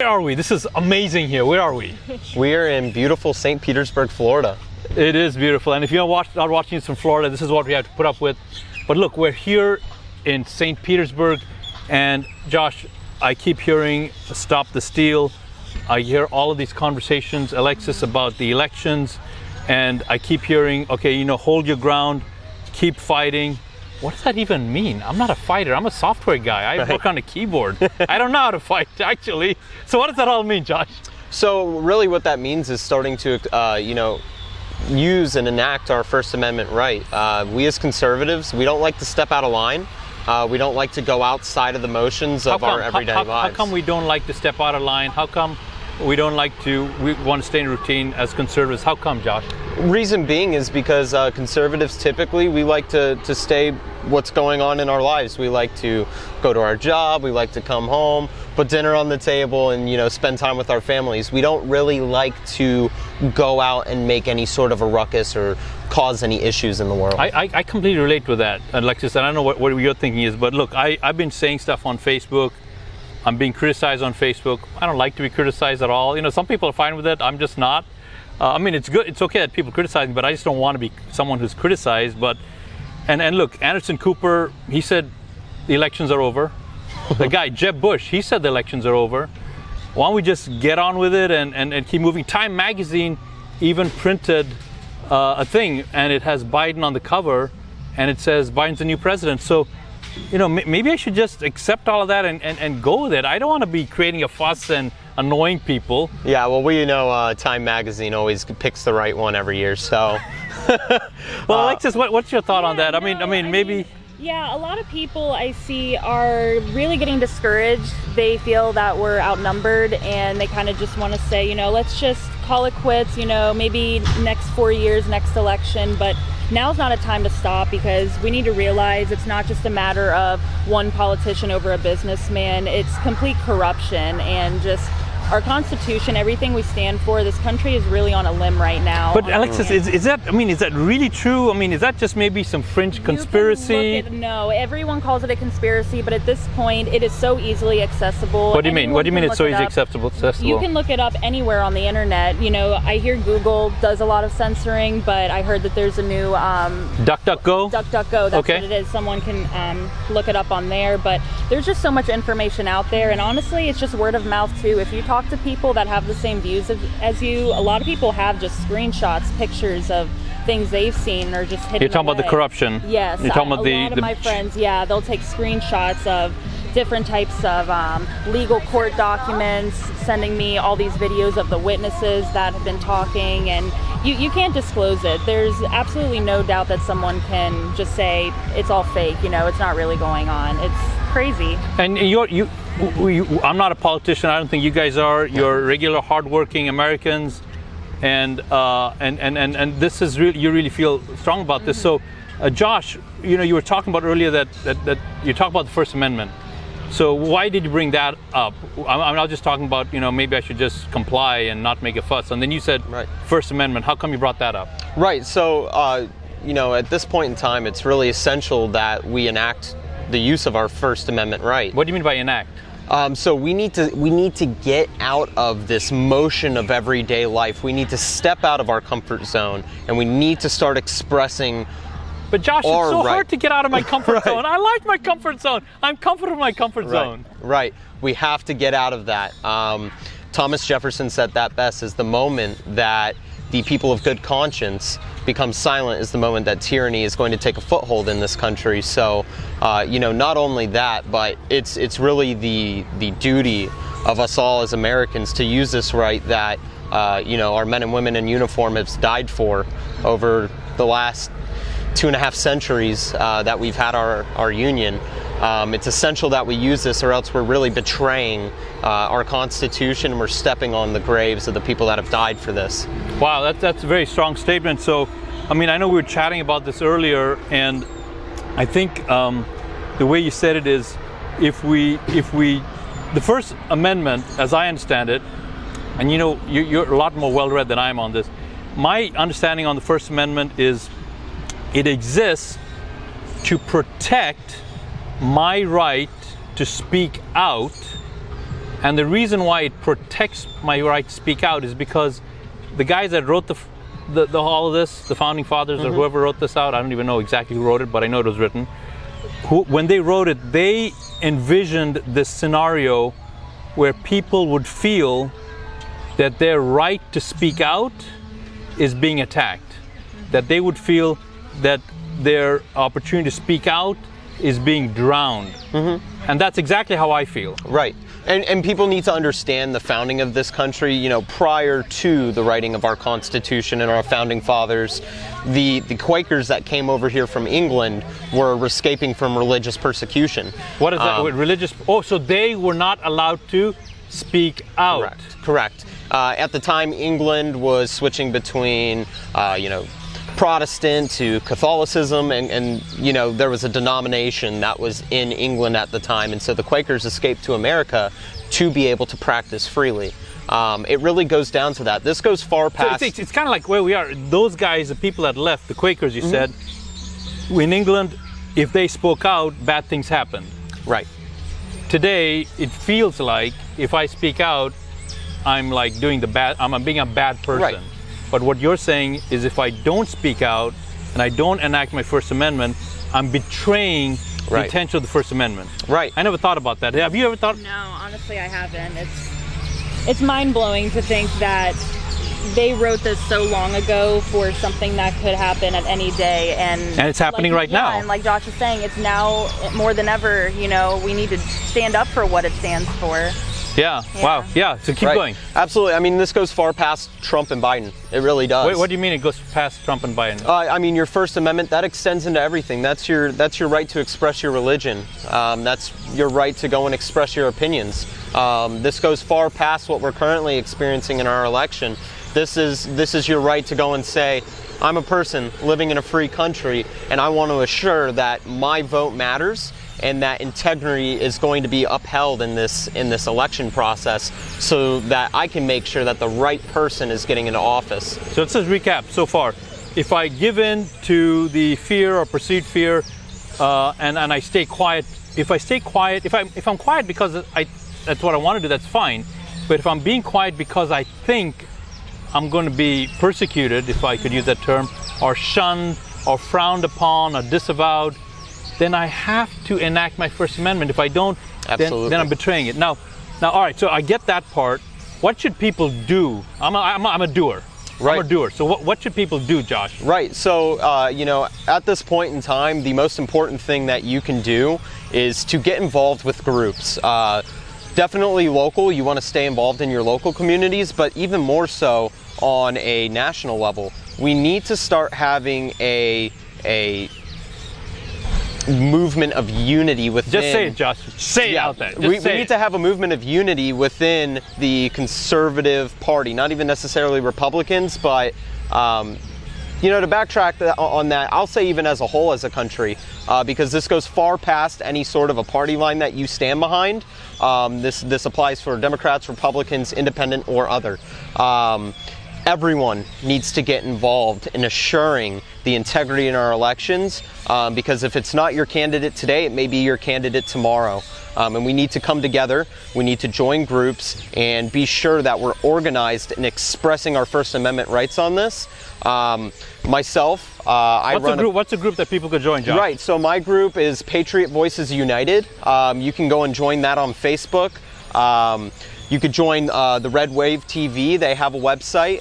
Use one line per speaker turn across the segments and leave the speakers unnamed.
Where are we? This is amazing here. Where are we?
We are in beautiful St. Petersburg, Florida.
It is beautiful. And if you're not watching this from Florida, this is what we have to put up with. But look, we're here in St. Petersburg. And Josh, I keep hearing Stop the Steal. I hear all of these conversations, Alexis, about the elections. And I keep hearing, okay, hold your ground, keep fighting. What does that even mean? I'm not a fighter. I'm a software guy. I work on a keyboard. I don't know how to fight, actually. So what does that all mean, Josh?
So really what that means is starting to, use and enact our First Amendment right. We as conservatives, we don't like to step out of line. We don't like to go outside of the motions of our everyday lives.
How come we don't like to step out of line? How come we want to stay in routine as conservatives? How come, Josh?
Reason being is because conservatives typically, we like to stay what's going on in our lives. We like to go to our job, we like to come home, put dinner on the table and spend time with our families. We don't really like to go out and make any sort of a ruckus or cause any issues in the world.
I completely relate with that, Alexis. I don't know what your thinking is, but look, I've been saying stuff on Facebook. I'm being criticized on Facebook. I don't like to be criticized at all. Some people are fine with it. I'm just not. It's good. It's okay that people criticize me, but I just don't want to be someone who's criticized. And look, Anderson Cooper, he said the elections are over. The guy, Jeb Bush, he said the elections are over. Why don't we just get on with it and keep moving? Time Magazine even printed a thing, and it has Biden on the cover, and it says Biden's the new president. So, maybe I should just accept all of that and go with it. I don't want to be creating a fuss and annoying people.
Yeah, well, we know Time Magazine always picks the right one every year, so.
Well, Alexis, what's your thought on that? Maybe.
Yeah, a lot of people I see are really getting discouraged. They feel that we're outnumbered and they kind of just want to say, let's just call it quits, maybe next 4 years, next election. But now's not a time to stop, because we need to realize it's not just a matter of one politician over a businessman. It's complete corruption, and just our Constitution, everything we stand for, this country is really on a limb right now.
But Alexis, is that really true? Is that just maybe some fringe conspiracy?
No, everyone calls it a conspiracy, but at this point, it is so easily accessible.
What do you mean? What do you mean it's so easily accessible?
You can look it up anywhere on the internet. I hear Google does a lot of censoring, but I heard that there's a new
DuckDuckGo.
DuckDuckGo. That's okay. What it is. Someone can look it up on there. But there's just so much information out there, and honestly, it's just word of mouth too. If you talk to people that have the same views as you, a lot of people have just screenshots, pictures of things they've seen or just hidden.
You're talking about the corruption.
Yes.
You're talking about
a lot of my friends, they'll take screenshots of different types of legal court documents, sending me all these videos of the witnesses that have been talking, and you can't disclose it. There's absolutely no doubt that someone can just say it's all fake, it's not really going on. It's crazy.
And I'm not a politician. I don't think you guys are. You're regular, hardworking Americans, and this is really, you really feel strong about this. So, Josh, you were talking about earlier that you talk about the First Amendment. So why did you bring that up? I'm not just talking about maybe I should just comply and not make a fuss. And then you said First Amendment. How come you brought that up?
Right. So at this point in time, it's really essential that we enact the use of our First Amendment right.
What do you mean by enact?
So we need to get out of this motion of everyday life. We need to step out of our comfort zone, and we need to start expressing.
But Josh, it's so hard to get out of my comfort zone. I like my comfort zone. I'm comfortable in my comfort zone.
Right. We have to get out of that. Thomas Jefferson said that best: is the moment that the people of good conscience become silent is the moment that tyranny is going to take a foothold in this country. So, not only that, but it's really the duty of us all as Americans to use this right that, our men and women in uniform have died for over the last 2.5 centuries that we've had our union. It's essential that we use this, or else we're really betraying our Constitution, and we're stepping on the graves of the people that have died for this.
Wow, that's a very strong statement. So, I know we were chatting about this earlier, and I think the way you said it is, if we, the First Amendment, as I understand it, and you're a lot more well-read than I am on this. My understanding on the First Amendment is it exists to protect my right to speak out And the reason why it protects my right to speak out is because the guys that wrote all of this, the founding fathers or whoever wrote this out, I don't even know exactly who wrote it, but I know it was written. When they wrote it, they envisioned this scenario where people would feel that their right to speak out is being attacked, that they would feel that their opportunity to speak out is being drowned. And that's exactly how I feel.
Right. And people need to understand the founding of this country. You know, prior to the writing of our Constitution and our founding fathers, the Quakers that came over here from England were escaping from religious persecution.
What is that? Religious? Oh, so they were not allowed to speak out.
Correct. At the time, England was switching between, Protestant to Catholicism, and there was a denomination that was in England at the time, and so the Quakers escaped to America to be able to practice freely. It really goes down to that. This goes far past.
So it's kind of like where we are. Those guys, the people that left, the Quakers, you said, in England, if they spoke out, bad things happened.
Right.
Today, it feels like if I speak out, I'm like doing I'm being a bad person.
Right.
But what you're saying is if I don't speak out and I don't enact my First Amendment, I'm betraying the intention of the First Amendment.
Right.
I never thought about that. Have you ever thought?
No, honestly, I haven't. It's mind-blowing to think that they wrote this so long ago for something that could happen at any day, and
it's happening right now.
And like Josh is saying, it's now more than ever. We need to stand up for what it stands for.
Yeah. Wow. Yeah. So keep going.
Absolutely. I mean, this goes far past Trump and Biden. It really does.
Wait, what do you mean it goes past Trump and Biden?
I mean, your First Amendment, that extends into everything. That's your right to express your religion. That's your right to go and express your opinions. This goes far past what we're currently experiencing in our election. This is your right to go and say, I'm a person living in a free country, and I want to assure that my vote matters and that integrity is going to be upheld in this election process, so that I can make sure that the right person is getting into office.
So let's just recap so far. If I give in to the fear or perceived fear, and I stay quiet, if I'm quiet because that's what I want to do, that's fine. But if I'm being quiet because I think I'm going to be persecuted, if I could use that term, or shunned, or frowned upon, or disavowed, then I have to enact my First Amendment. If I don't, then I'm betraying it. Now, all right, so I get that part. What should people do? I'm a doer.
Right.
I'm a doer. So what should people do, Josh?
Right. So, at this point in time, the most important thing that you can do is to get involved with groups. Definitely local. You want to stay involved in your local communities, but even more so on a national level. We need to start having a movement of unity within.
Just say it, Josh. Say it out there.
We need to have a movement of unity within the conservative party, not even necessarily Republicans, but to backtrack on that, I'll say even as a whole as a country, because this goes far past any sort of a party line that you stand behind. This applies for Democrats, Republicans, independent, or other. Everyone needs to get involved in assuring the integrity in our elections, because if it's not your candidate today, it may be your candidate tomorrow. And we need to come together, we need to join groups, and be sure that we're organized in expressing our First Amendment rights on this. Myself,
What's a group that people could join, Josh?
Right, so my group is Patriot Voices United. You can go and join that on Facebook. You could join the Red Wave TV. They have a website.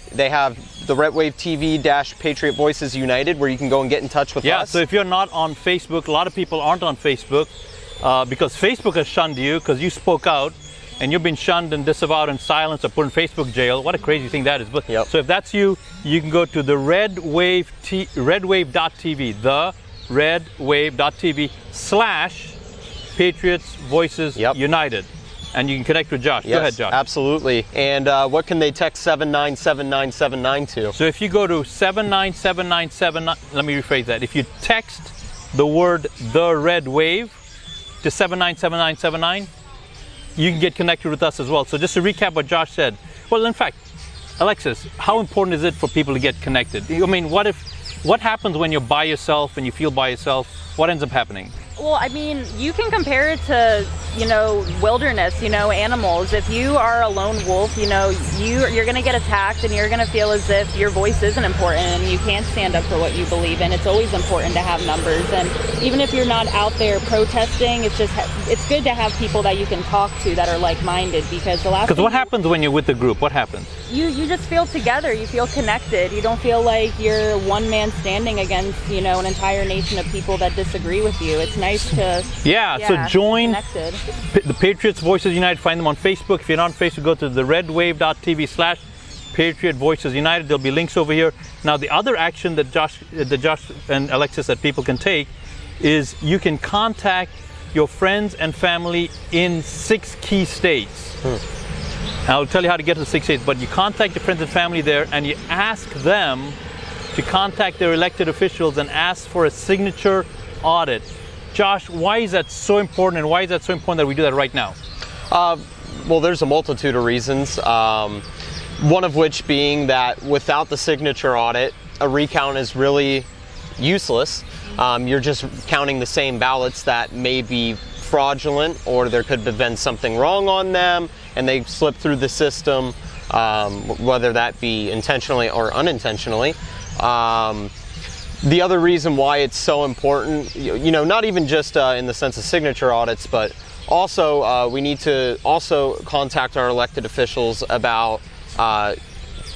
They have the Red Wave TV-Patriot Voices United, where you can go and get in touch with us.
Yeah, so if you're not on Facebook, a lot of people aren't on Facebook because Facebook has shunned you because you spoke out, and you've been shunned and disavowed and silenced or put in Facebook jail. What a crazy thing that is. But so if that's you, you can go to the redwave.tv, the redwave.tv/Patriots Voices United. And you can connect with Josh.
Yes,
go ahead, Josh.
Absolutely. And what can they text 797979 to?
So if you go to 797979, let me rephrase that. If you text the word The Red Wave to 797979, you can get connected with us as well. So just to recap what Josh said. Well, in fact, Alexis, how important is it for people to get connected? I mean, what happens when you're by yourself and you feel by yourself? What ends up happening?
Well, I mean, you can compare it to, wilderness, animals. If you are a lone wolf, you're going to get attacked and you're going to feel as if your voice isn't important and you can't stand up for what you believe in. It's always important to have numbers. And even if you're not out there protesting, it's good to have people that you can talk to that are like-minded, because
what happens when you're with the group? What happens?
You just feel together. You feel connected. You don't feel like you're one man standing against, an entire nation of people that disagree with you. It's nice to
so join
connected.
the Patriots Voices United. Find them on Facebook. If you're not on Facebook, go to theredwave.tv/Patriot Voices United. There'll be links over here. Now, the other action that Josh and Alexis that people can take is you can contact your friends and family in 6 key states. I'll tell you how to get to the 6 states, but you contact your friends and family there and you ask them to contact their elected officials and ask for a signature audit. Josh, why is that so important, and why is that so important that we do that right now?
Well, there's a multitude of reasons. One of which being that without the signature audit, a recount is really useless. You're just counting the same ballots that may be fraudulent, or there could have been something wrong on them and they slipped through the system, whether that be intentionally or unintentionally. The other reason why it's so important, not even just in the sense of signature audits, but also we need to also contact our elected officials about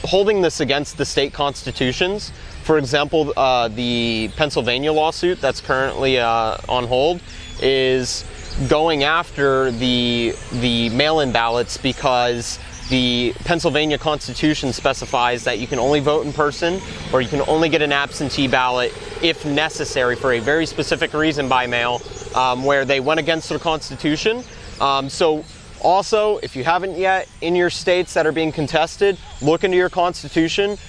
holding this against the state constitutions. For example, the Pennsylvania lawsuit that's currently on hold is going after the mail-in ballots, because the Pennsylvania Constitution specifies that you can only vote in person, or you can only get an absentee ballot if necessary for a very specific reason by mail, where they went against the Constitution. So also, if you haven't yet, in your states that are being contested, look into your Constitution.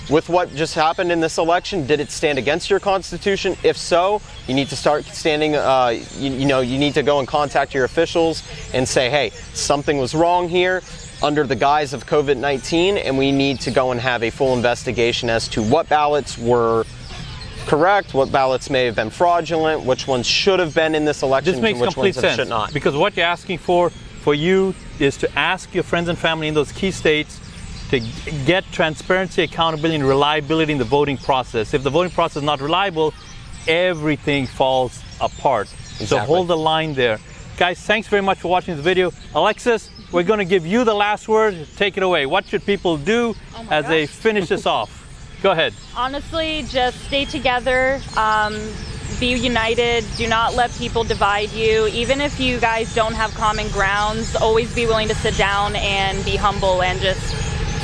With what just happened in this election, did it stand against your Constitution? If so, you need to start standing, you need to go and contact your officials and say, hey, something was wrong here under the guise of COVID-19, and we need to go and have a full investigation as to what ballots were correct, what ballots may have been fraudulent, which ones should have been in this election,
This makes
and which
complete
ones
sense,
should not.
because what you're asking for you is to ask your friends and family in those key states to get transparency, accountability, and reliability in the voting process. If the voting process is not reliable, everything falls apart.
Exactly.
So hold the line there. Guys, thanks very much for watching this video. Alexis, we're going to give you the last word. Take it away. What should people do as they finish this off? Go ahead.
Honestly, just stay together. Be united. Do not let people divide you. Even if you guys don't have common grounds, always be willing to sit down and be humble and just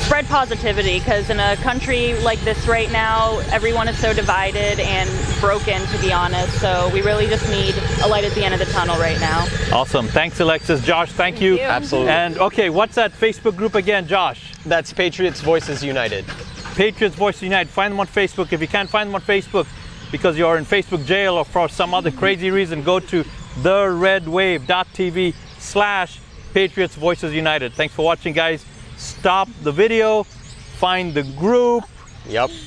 spread positivity, because in a country like this right now, everyone is so divided and broken, to be honest. So we really just need a light at the end of the tunnel right now.
Awesome. Thanks, Alexis. Josh, thank you.
Absolutely.
And okay, what's that Facebook group again, Josh?
That's Patriots Voices United.
Patriots Voices United. Find them on Facebook. If you can't find them on Facebook because you're in Facebook jail or for some other crazy reason, go to theredwave.tv/Patriots Voices United. Thanks for watching, guys. Stop the video, find the group,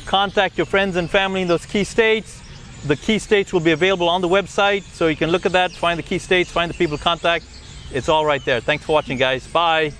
contact your friends and family in those key states. The key states will be available on the website, so you can look at that, find the key states, find the people to contact. It's all right there. Thanks for watching, guys. Bye.